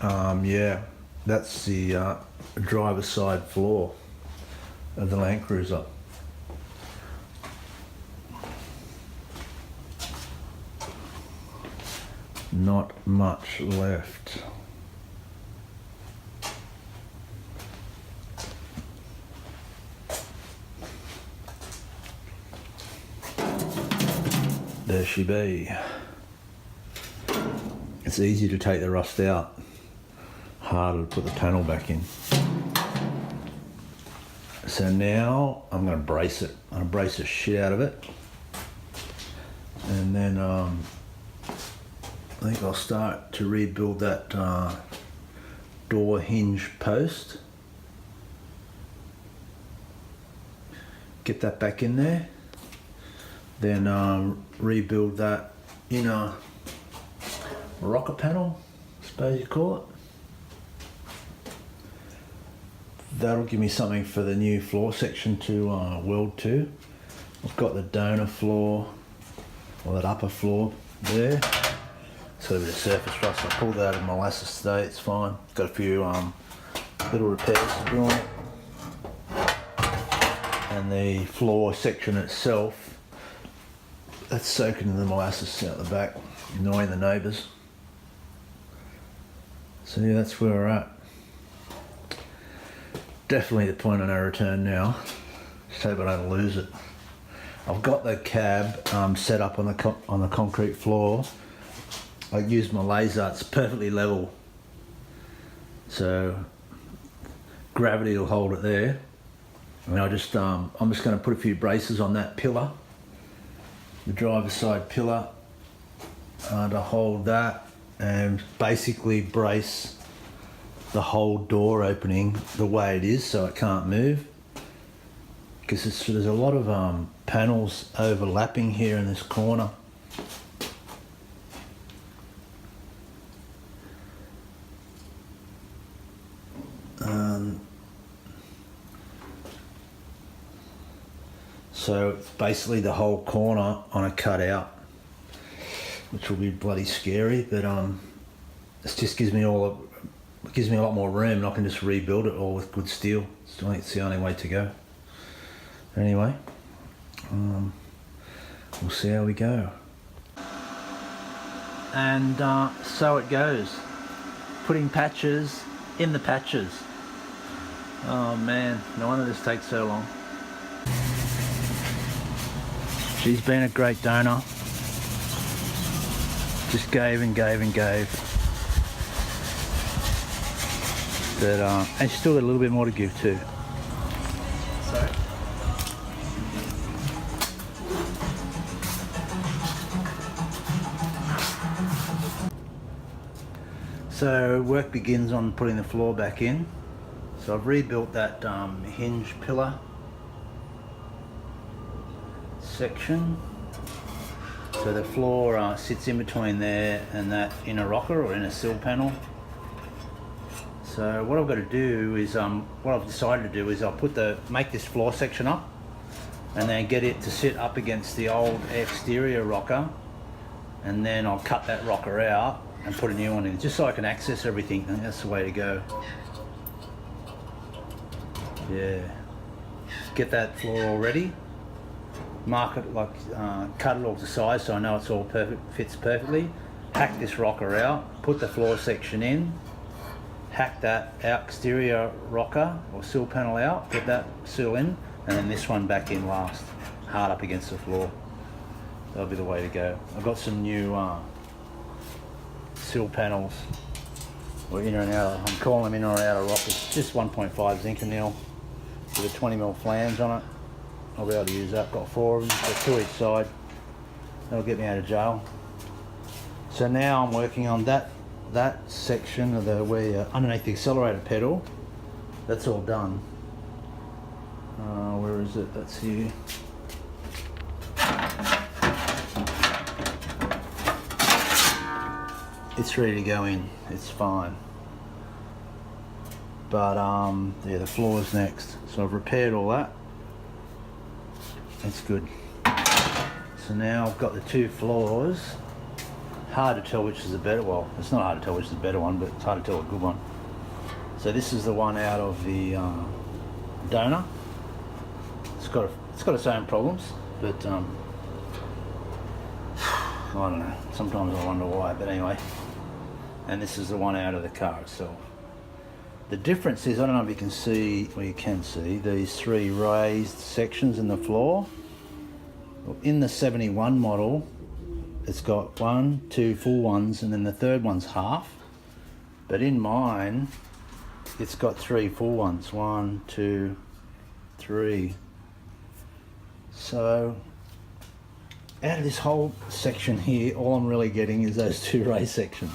Yeah, that's the driver's side floor of the Land Cruiser. Not much left. There she be. It's easy to take the rust out, harder to put the panel back in. So now I'm going to brace it. I'm going to brace the shit out of it. And then I think I'll start to rebuild that door hinge post. Get that back in there. Then rebuild that inner rocker panel, I suppose you call it. That'll give me something for the new floor section to weld to. I've got the donor floor, or that upper floor there. It's got a bit of surface rust. I pulled that out of molasses today, it's fine. Got a few little repairs to do on it. And the floor section itself, that's soaking in the molasses out the back, annoying the neighbours. So yeah, that's where we're at. Definitely the point of no return now. Just hope I don't lose it. I've got the cab set up on the concrete floor. I used my laser, it's perfectly level. So gravity will hold it there. And I'm just going to put a few braces on that pillar, the driver's side pillar, to hold that and basically brace the whole door opening the way it is so it can't move, because there's a lot of panels overlapping here in this corner. So it's basically the whole corner on a cutout, which will be bloody scary, but it just gives me a lot more room, and I can just rebuild it all with good steel. So I think it's the only way to go. Anyway, we'll see how we go. And so it goes. Putting patches in the patches. Oh man, no wonder this takes so long. She's been a great donor. Just gave and gave and gave. But and she's still got a little bit more to give too. Sorry. So work begins on putting the floor back in. So I've rebuilt that hinge pillar section. So the floor sits in between there and that inner rocker or inner sill panel. So what I've got to do is, what I've decided to do is I'll make this floor section up and then get it to sit up against the old exterior rocker, and then I'll cut that rocker out and put a new one in, just so I can access everything. I think that's the way to go. Yeah. Get that floor all ready. Mark it, like cut it all to size so I know it's all perfect, fits perfectly. Hack this rocker out, put the floor section in, hack that exterior rocker or sill panel out, get that sill in, and then this one back in last, hard up against the floor. That'll be the way to go. I've got some new sill panels, or inner and outer, I'm calling them inner or outer rockers, just 1.5 Zinc-a-Nil with a 20mm flange on it. I'll be able to use that. Got 4 of them, got 2 each side. That'll get me out of jail. So now I'm working on that section of the where underneath the accelerator pedal. That's all done. Where is it? That's here. It's ready to go in. It's fine. But yeah, the floor's next. So I've repaired all that. That's good. So now I've got the 2 floors hard to tell which is the better, well, it's not hard to tell which is the better one, but it's hard to tell a good one. So this is the one out of the donor. It's got its own problems, but I don't know, sometimes I wonder why, but anyway. And this is the one out of the car itself. The difference is, I don't know if you can see, well you can see, these three raised sections in the floor. In the 71 model, it's got 1, 2 full ones, and then the third one's half. But in mine, it's got 3 full ones. 1, 2, 3. So, out of this whole section here, all I'm really getting is those 2 raised sections.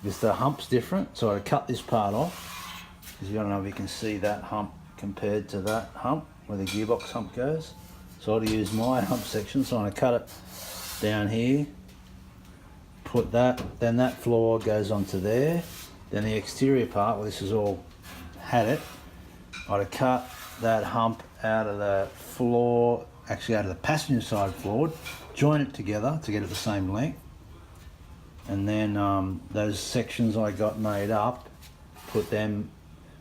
Because the hump's different, so I cut this part off. Because I don't know if you can see that hump compared to that hump, where the gearbox hump goes. So I'll use my hump section, so I'm going to cut it down here, put that, then that floor goes onto there, then the exterior part, well this is all had it, I'd cut that hump out of the floor, actually out of the passenger side floor, join it together to get it the same length, and then those sections I got made up, put them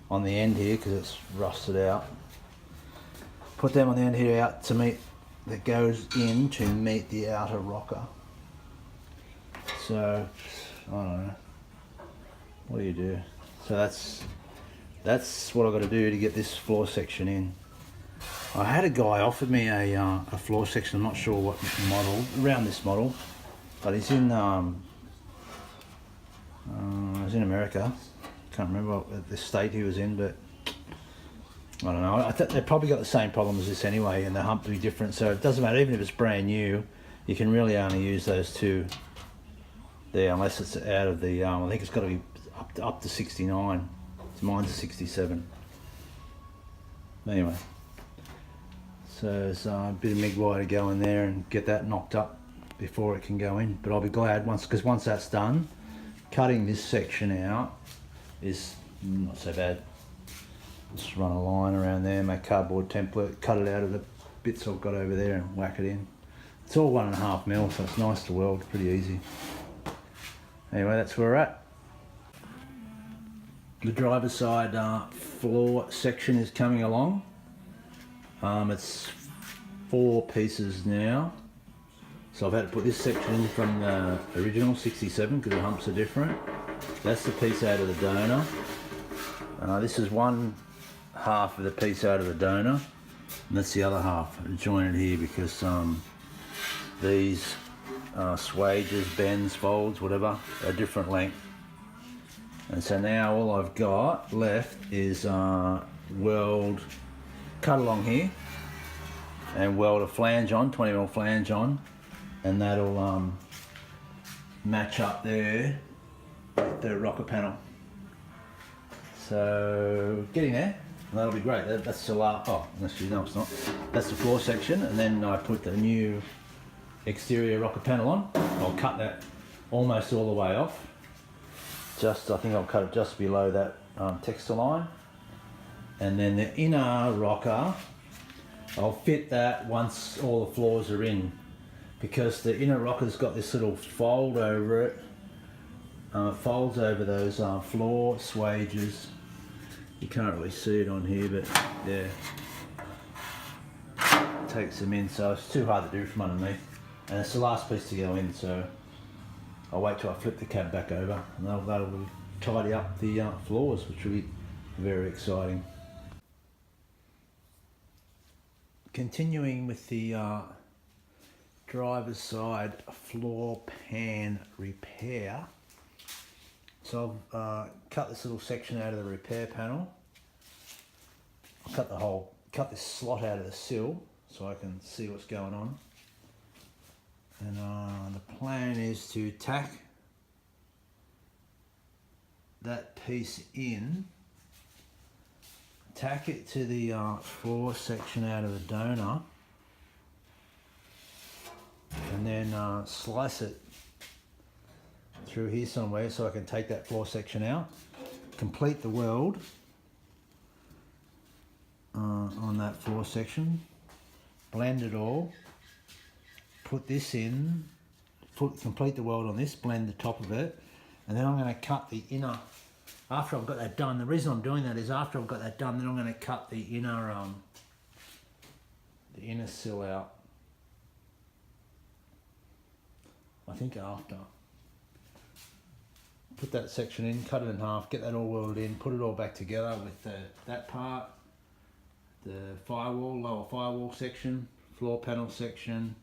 on the end here because it's rusted out. Put them on the end here out to meet, that goes in to meet the outer rocker. So, I don't know, what do you do? So that's what I've got to do to get this floor section in. I had a guy offered me a floor section, I'm not sure what model, around this model, but he's in America. Can't remember what the state he was in, but I don't know. I think they've probably got the same problem as this anyway, and the hump will be different, so it doesn't matter. Even if it's brand new, you can really only use those 2 there, unless it's out of the, I think it's got to be up to 69. So mine's a 67. Anyway, so there's a bit of MIG wire to go in there and get that knocked up before it can go in. But I'll be glad because once that's done, cutting this section out is not so bad. Just run a line around there, make cardboard template, cut it out of the bits I've got over there and whack it in. It's all 1.5 mil, so it's nice to weld, pretty easy. Anyway, that's where we're at. The driver's side floor section is coming along. It's 4 pieces now. So I've had to put this section in from the original 67 because the humps are different. That's the piece out of the donor. This is one half of the piece out of the donor, and that's the other half jointed here because these swages, bends, folds, whatever, are different length. And so now all I've got left is weld, cut along here and weld a flange on, 20mm flange on, and that'll match up there with the rocker panel. So getting there, and that'll be great. That's the last, oh, actually no it's not. That's the floor section, and then I put the new exterior rocker panel on. I'll cut that almost all the way off. I think I'll cut it just below that texture line. And then the inner rocker, I'll fit that once all the floors are in, because the inner rocker's got this little fold over it. It folds over those floor swages. You can't really see it on here, but yeah, it takes them in, so it's too hard to do from underneath. And it's the last piece to go in, so I'll wait till I flip the cab back over, and that'll tidy up the floors, which will be very exciting. Continuing with the driver's side floor pan repair. So I've cut this little section out of the repair panel. Cut this slot out of the sill so I can see what's going on. And the plan is to tack that piece in, tack it to the floor section out of the donor, and then slice it through here somewhere so I can take that floor section out, complete the weld on that floor section, blend it all, put this in complete the weld on this, blend the top of it, and then I'm going to cut the inner. After I've got that done, the reason I'm doing that is after I've got that done, then I'm going to cut the inner sill out. I think after. Put that section in, cut it in half, get that all welded in, put it all back together with that part, the firewall, lower firewall section, floor panel section.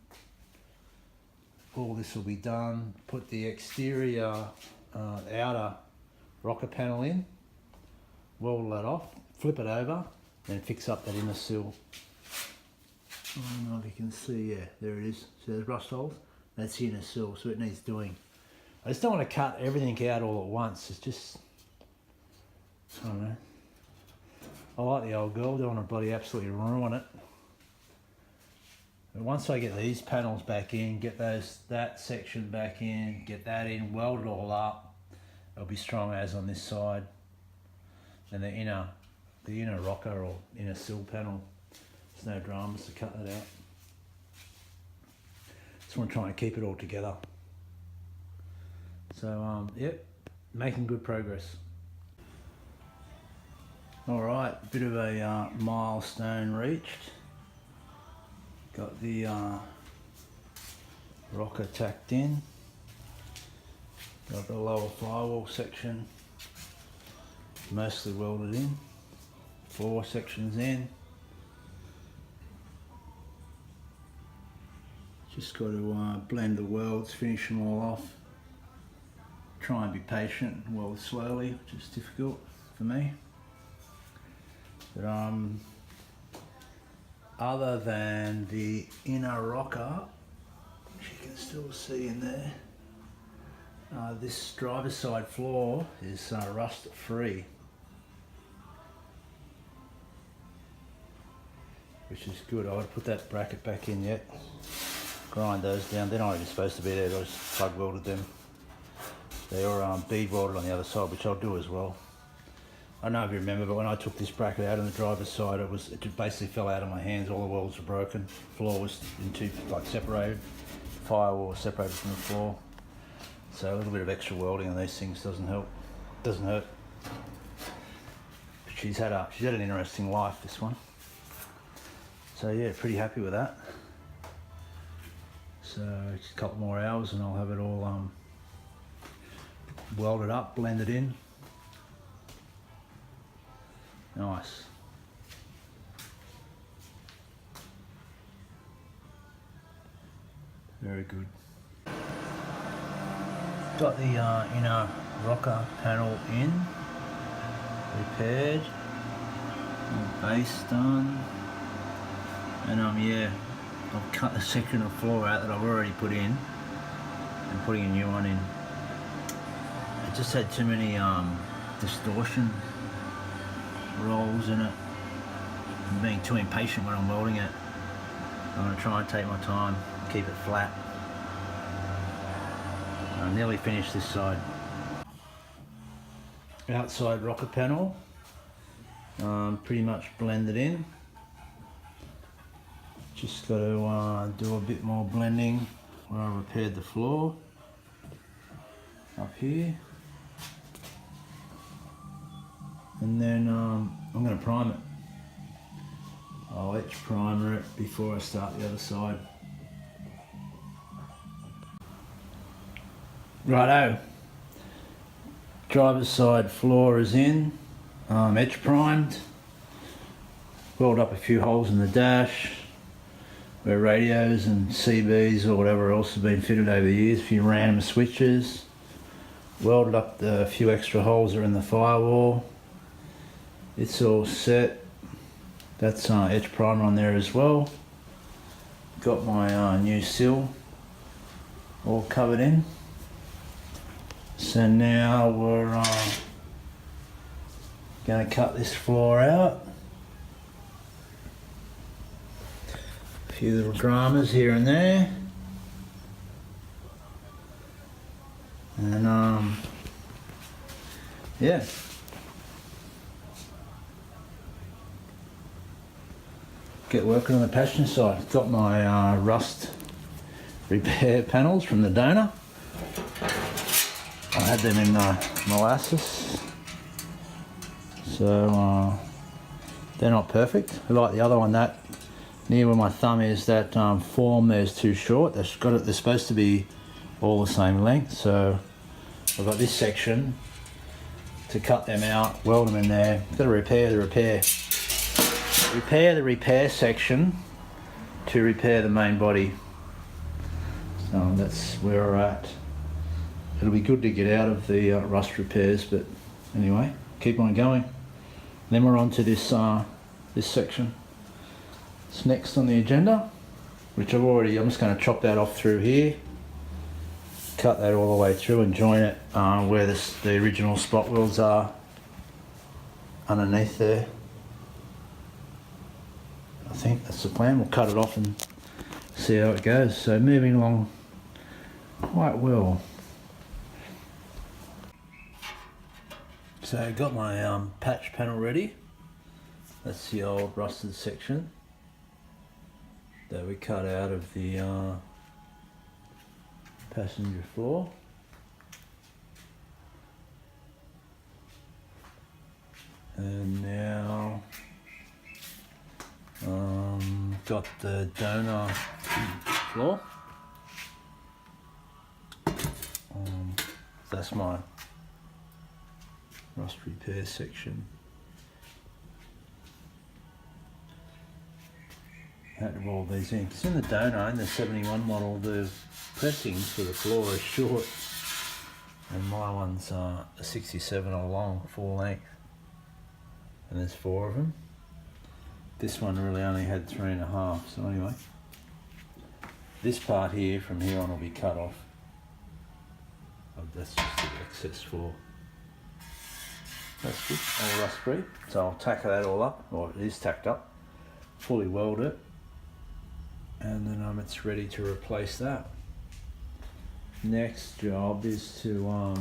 All this will be done. Put the exterior outer rocker panel in, weld that off, flip it over, then fix up that inner sill. I don't know if you can see, yeah, there it is. See those rust holes? That's the inner sill, so it needs doing. I just don't want to cut everything out all at once. It's just, I don't know. I like the old girl, don't want to bloody absolutely ruin it. But once I get these panels back in, get that section back in, get that in, weld it all up, it'll be strong as on this side. And the inner rocker or inner sill panel, there's no dramas to cut that out. Just want to try and keep it all together. So yep, making good progress. All right, bit of a milestone reached. Got the rocker tacked in. Got the lower firewall section mostly welded in. 4 sections in. Just got to blend the welds, finish them all off. Try and be patient and weld slowly, which is difficult for me. But other than the inner rocker, which you can still see in there, this driver's side floor is rust free, which is good. I would put that bracket back in yet. Grind those down. They're not even supposed to be there. I just plug welded them. They are bead welded on the other side, which I'll do as well. I don't know if you remember, but when I took this bracket out on the driver's side, it basically fell out of my hands. All the welds were broken. Floor was in two, like separated. Firewall was separated from the floor. So a little bit of extra welding on these things doesn't help. Doesn't hurt. But she's had an interesting life, this one. So yeah, pretty happy with that. So just a couple more hours and I'll have it all welded up, blended in. Nice. Very good. Got the inner rocker panel in, repaired, base done, and yeah, I've cut the section of floor out that I've already put in and putting a new one in. It just had too many distortion rolls in it. I'm being too impatient when I'm welding it. I'm going to try and take my time, keep it flat. I nearly finished this side. Outside rocker panel, pretty much blended in. Just got to do a bit more blending where I repaired the floor up here. And then I'm going to prime it. I'll etch primer it before I start the other side. Righto, driver's side floor is in, etch primed, weld up a few holes in the dash where radios and CBs or whatever else have been fitted over the years, a few random switches, welded up the few extra holes that are in the firewall. It's all set. That's etch primer on there as well. Got my new sill all covered in. So now we're going to cut this floor out. A few little dramas here and there. And yeah. Get working on the passenger side. Got my rust repair panels from the donor. I had them in molasses, so they're not perfect. Like the other one, that near where my thumb is, that form there's too short. They're supposed to be all the same length, so I've got this section to cut them out, weld them in there. Got to repair the repair section to repair the main body. So that's where we're at. It'll be good to get out of the rust repairs, but anyway, keep on going. Then we're on to this this section. It's next on the agenda, which I'm just going to chop that off through here, cut that all the way through and join it where the original spot welds are underneath there. I think that's the plan. We'll cut it off and see how it goes. So moving along quite well. So I've got my patch panel ready. That's the old rusted section that we cut out of the passenger floor. And now got the donor floor. That's my rust repair section. I had to roll these in because in the donor, in the 71 model, the pressings for the floor are short, and my one's a 67 all long, full length, and there's 4 of them. This one really only had 3.5, so anyway, this part here from here on will be cut off. Oh, that's just the excess for. That's good, all rust free. So I'll tack that all up, or it is tacked up, fully weld it, and then it's ready to replace that. Next job is to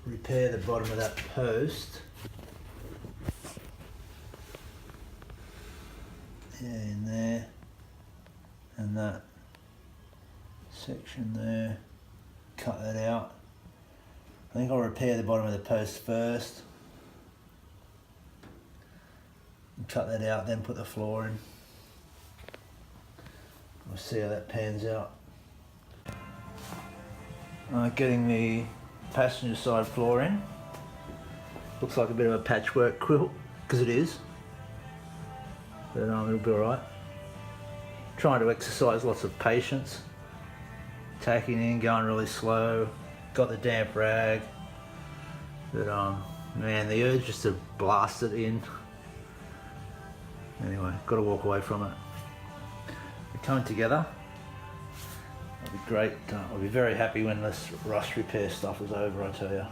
repair the bottom of that post. In there, and that section there, cut that out. I think I'll repair the bottom of the post first, and cut that out, then put the floor in. We'll see how that pans out. Getting the passenger side floor in. Looks like a bit of a patchwork quilt, because it is. But it'll be alright. Trying to exercise lots of patience. Tacking in, going really slow. Got the damp rag. But man, the urge just to blast it in. Anyway, got to walk away from it. We're coming together. It'll be great. I'll be very happy when this rust repair stuff is over, I tell you.